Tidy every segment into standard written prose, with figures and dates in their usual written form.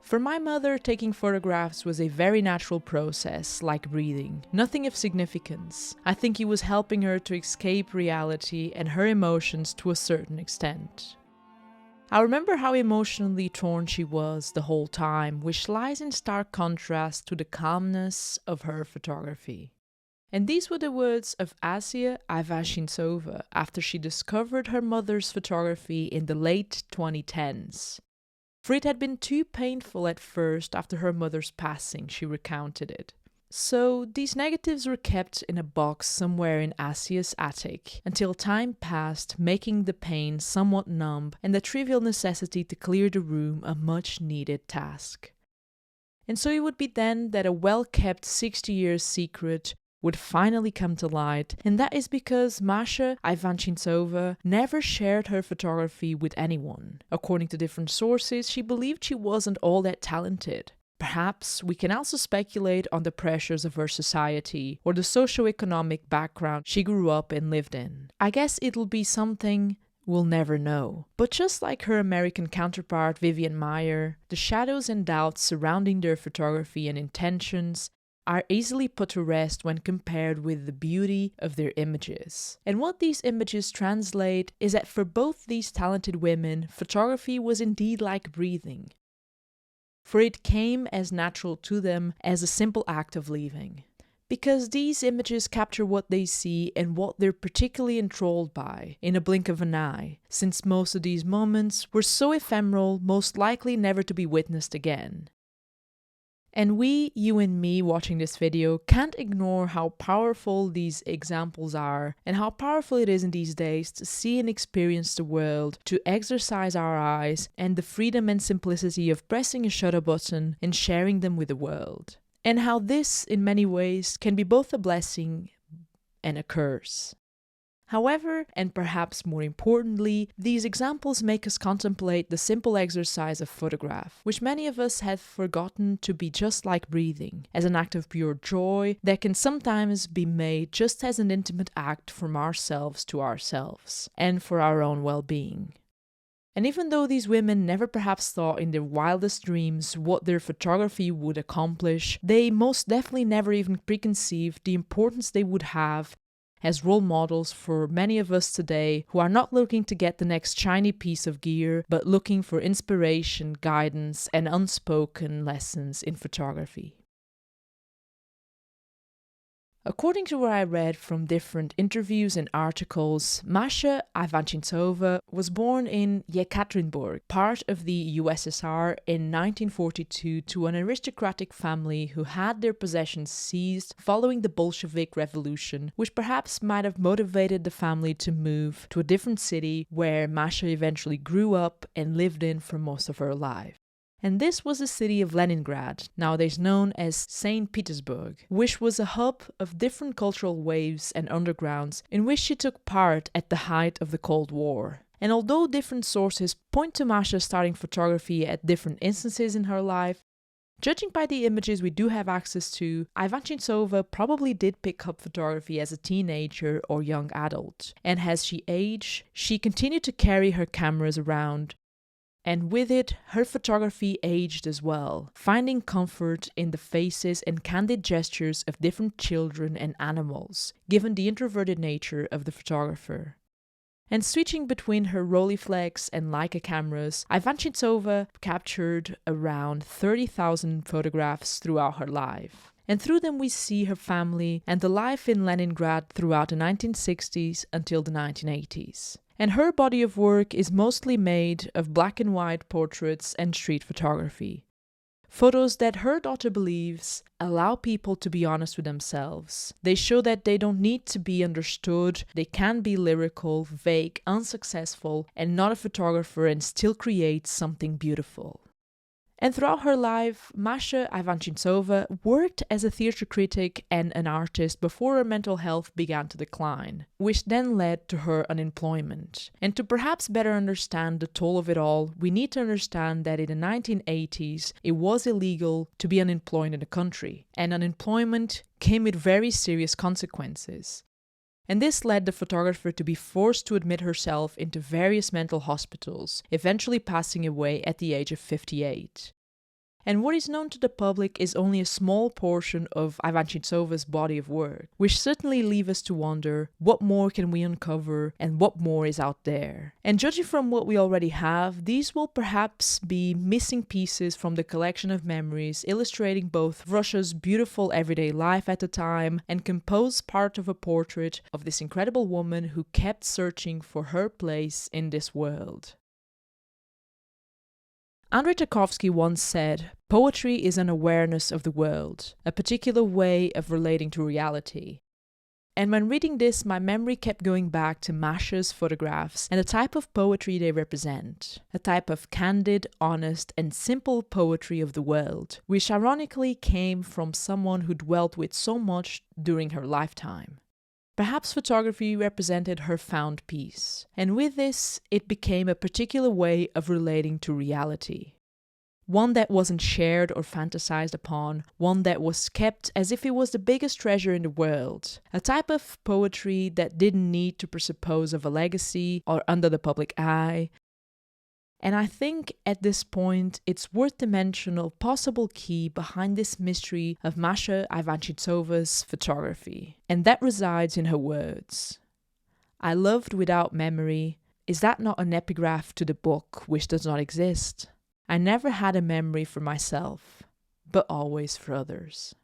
For my mother, taking photographs was a very natural process, like breathing. Nothing of significance. I think it was helping her to escape reality and her emotions to a certain extent. I remember how emotionally torn she was the whole time, which lies in stark contrast to the calmness of her photography. And these were the words of Masha Ivashintsova after she discovered her mother's photography in the late 2010s. For it had been too painful at first after her mother's passing, she recounted it. So these negatives were kept in a box somewhere in Asia's attic until time passed, making the pain somewhat numb and the trivial necessity to clear the room a much needed task. And so it would be then that a well-kept 60-year secret would finally come to light, and that is because Masha Ivashintsova never shared her photography with anyone. According to different sources, she believed she wasn't all that talented. Perhaps we can also speculate on the pressures of her society or the socio-economic background she grew up and lived in. I guess it'll be something we'll never know. But just like her American counterpart Vivian Maier, the shadows and doubts surrounding their photography and intentions are easily put to rest when compared with the beauty of their images. And what these images translate is that for both these talented women, photography was indeed like breathing. For it came as natural to them as a simple act of living. Because these images capture what they see and what they're particularly enthralled by in a blink of an eye, since most of these moments were so ephemeral, most likely never to be witnessed again. And we, you and me watching this video, can't ignore how powerful these examples are and how powerful it is in these days to see and experience the world, to exercise our eyes and the freedom and simplicity of pressing a shutter button and sharing them with the world. And how this, in many ways, can be both a blessing and a curse. However, and perhaps more importantly, these examples make us contemplate the simple exercise of photograph, which many of us have forgotten to be just like breathing, as an act of pure joy that can sometimes be made just as an intimate act from ourselves to ourselves, and for our own well-being. And even though these women never perhaps thought in their wildest dreams what their photography would accomplish, they most definitely never even preconceived the importance they would have as role models for many of us today who are not looking to get the next shiny piece of gear, but looking for inspiration, guidance, and unspoken lessons in photography. According to what I read from different interviews and articles, Masha Ivashintsova was born in Yekaterinburg, part of the USSR, in 1942 to an aristocratic family who had their possessions seized following the Bolshevik Revolution, which perhaps might have motivated the family to move to a different city where Masha eventually grew up and lived in for most of her life. And this was the city of Leningrad, nowadays known as St. Petersburg, which was a hub of different cultural waves and undergrounds in which she took part at the height of the Cold War. And although different sources point to Masha starting photography at different instances in her life, judging by the images we do have access to, Ivashintsova probably did pick up photography as a teenager or young adult. And as she aged, she continued to carry her cameras around. And with it, her photography aged as well, finding comfort in the faces and candid gestures of different children and animals, given the introverted nature of the photographer. And switching between her Rolleiflex and Leica cameras, Ivashintsova captured around 30,000 photographs throughout her life. And through them we see her family and the life in Leningrad throughout the 1960s until the 1980s. And her body of work is mostly made of black and white portraits and street photography. Photos that her daughter believes allow people to be honest with themselves. They show that they don't need to be understood, they can be lyrical, vague, unsuccessful, and not a photographer and still create something beautiful. And throughout her life, Masha Ivashintsova worked as a theatre critic and an artist before her mental health began to decline, which then led to her unemployment. And to perhaps better understand the toll of it all, we need to understand that in the 1980s, it was illegal to be unemployed in the country, and unemployment came with very serious consequences. And this led the photographer to be forced to admit herself into various mental hospitals, eventually passing away at the age of 58. and what is known to the public is only a small portion of Ivanchintsova's body of work, which certainly leave us to wonder what more can we uncover and what more is out there. And judging from what we already have, these will perhaps be missing pieces from the collection of memories illustrating both Russia's beautiful everyday life at the time and compose part of a portrait of this incredible woman who kept searching for her place in this world. Andrei Tarkovsky once said, "Poetry is an awareness of the world, a particular way of relating to reality." And when reading this, my memory kept going back to Masha's photographs and the type of poetry they represent, a type of candid, honest, and simple poetry of the world, which ironically came from someone who dwelt with so much during her lifetime. Perhaps photography represented her found peace, and with this, it became a particular way of relating to reality. One that wasn't shared or fantasized upon, one that was kept as if it was the biggest treasure in the world, a type of poetry that didn't need to presuppose of a legacy or under the public eye. And I think at this point it's worth to mention a possible key behind this mystery of Masha Ivashintsova's photography, and that resides in her words. "I loved without memory. Is that not an epigraph to the book which does not exist? I never had a memory for myself, but always for others."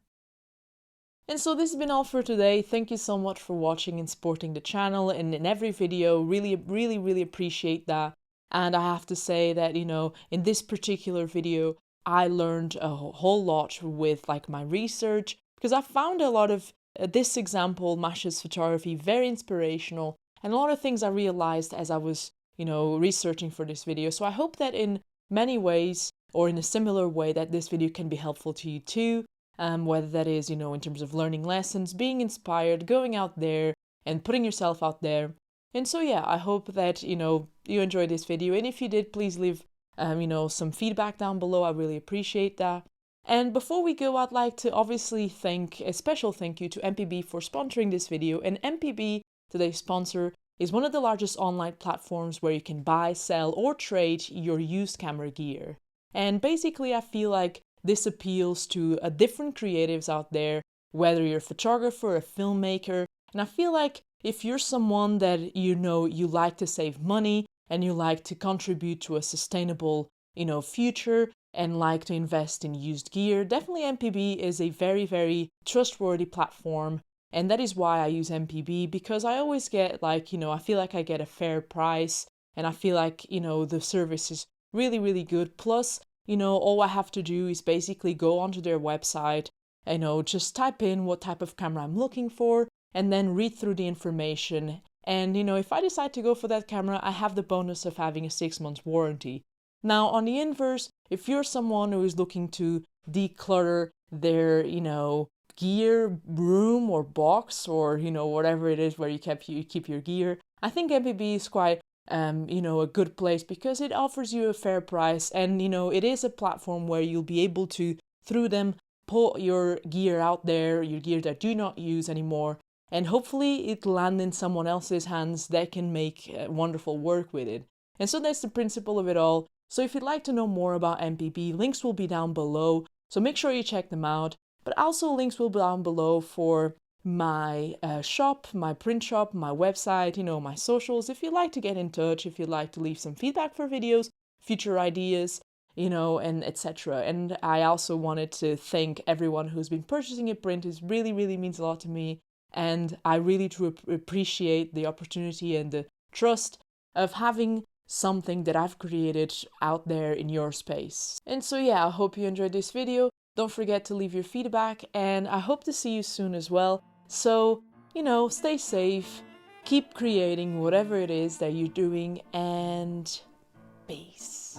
And so this has been all for today. Thank you so much for watching and supporting the channel, and in every video, really appreciate that. And I have to say that, in this particular video, I learned a whole lot with my research, because I found a lot of this example, Masha's photography, very inspirational, and a lot of things I realized as I was, researching for this video. So I hope that in many ways, or in a similar way, that this video can be helpful to you too, whether that is, in terms of learning lessons, being inspired, going out there, and putting yourself out there. And so yeah, I hope that, you enjoyed this video, and if you did, please leave, some feedback down below. I really appreciate that. And before we go, I'd like to obviously thank a special thank you to MPB for sponsoring this video. And MPB, today's sponsor, is one of the largest online platforms where you can buy, sell, or trade your used camera gear. And basically, I feel like this appeals to different creatives out there, whether you're a photographer, a filmmaker, and I feel like if you're someone that you like to save money and you like to contribute to a sustainable, future and like to invest in used gear, definitely MPB is a very trustworthy platform. And that is why I use MPB, because I always get I feel like I get a fair price, and I feel like, the service is really good. Plus, all I have to do is basically go onto their website, just type in what type of camera I'm looking for, and then read through the information. And, if I decide to go for that camera, I have the bonus of having a 6-month warranty. Now, on the inverse, if you're someone who is looking to declutter their, gear room or box, or, whatever it is where you keep your gear, I think MPB is quite, a good place, because it offers you a fair price. And, it is a platform where you'll be able to, through them, put your gear out there, your gear that you do not use anymore, and hopefully it land in someone else's hands that can make wonderful work with it. And so that's the principle of it all. So if you'd like to know more about MPB, links will be down below, so make sure you check them out. But also links will be down below for my shop, my print shop, my website, my socials. If you'd like to get in touch, if you'd like to leave some feedback for videos, future ideas, and etc. And I also wanted to thank everyone who's been purchasing a print. It really means a lot to me. And I really do appreciate the opportunity and the trust of having something that I've created out there in your space. And so yeah, I hope you enjoyed this video. Don't forget to leave your feedback, and I hope to see you soon as well. So, stay safe, keep creating whatever it is that you're doing, and peace.